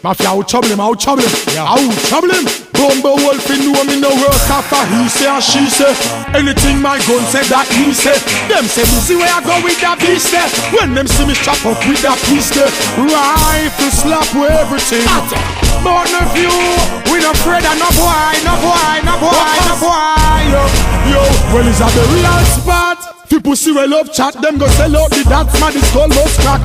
Mafia, out trouble him, out trouble him. Yeah. Out trouble him. Bumble wolf, he know me no work after he say and she say. Anything my gun say that he say. Them say me see where I go with that beast there. When them see me chop up with that piece there. Rifle slap with everything. But no few, we no afraid of no boy, no boy, no boy, no boy. Yo, well is that the real spot? People see we love chat, them go sell out the dance man, it's called most crack.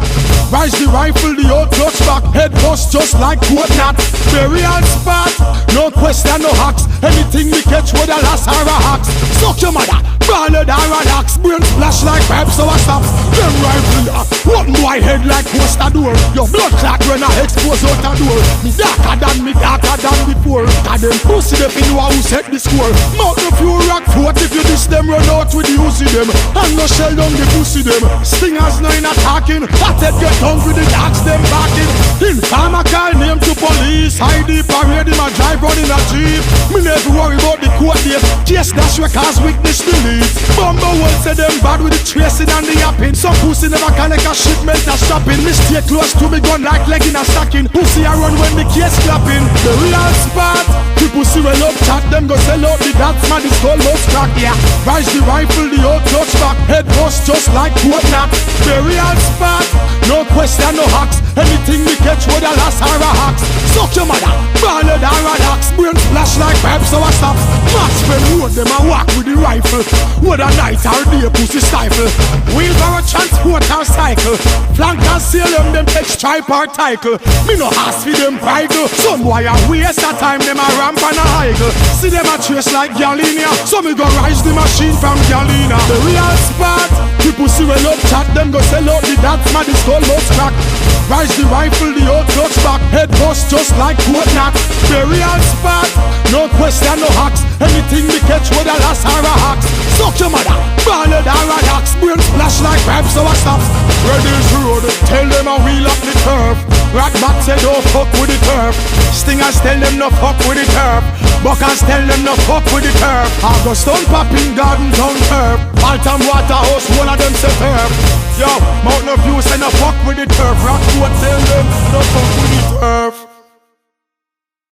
Rise the rifle, the old clutch back. Head bust just like coconut. The real spot, no question, no hacks. Anything we catch with a last or a hacks. Suck your mother, ballad or a axe. Brain splash like pipes so I stop. Them rifle, one boy head like poster door. Your blood clot when I expose out a door. Me darker than before. Cause them pussy they feel who set the score. Mount up your rock foot if you diss them, run out with the Uzi them. And no shell down the pussy them. Stingers no in attacking. Hothead get down with the dogs them backing. Informer call name to police. ID parade him a drive running a jeep. Me never worry about the court date. Case dash we cause witness delete. Bumble will say them bad with the tracing and the yapping. Some pussy never connect a shipment a stopping. Me stay close to me gun like leg in a stacking. Pussy a run when the case clapping. The real spot. People see we love chat. Them go sell out the dance man it's called most crack. Yeah. Rise the rifle the old clutch back. Head bust just like coconut. The real spot. No question, no hacks. Anything we catch with a last or a hacks. Suck your mother, ballad or a axe. Brain splash like pipes so I stop. Maxwell road them a walk with the rifle. Whether night or day pussy stifle. Wheelbarrow transport or cycle. Flank and sail them take stripe or title. Me no ask for them bridle. Some boy a waste of time them a ramp and a higgle. See them a trace like Galina. So me go rise the machine from Galina. The real spot. People see we love chat. Them go sell out the dance man it's called most crack. Rise the rifle the old clutch back. Head bust just like coconut. The real spot. No question no hacks. Anything we catch with a last or a hacks. Suck your mother, ballad or a axe. Brain splash like pipes so I stop. Redy's road, tell them a wheel up the turf. Rat bat say don't fuck with the turf. Stingers tell them no fuck with the turf. Buckers tell them no fuck with the turf. August on popping gardens on turf. Altam Waterhouse, one of them say turf. Yo, Mount no view say no fuck with the turf. Rockwood tell them no fuck with the turf.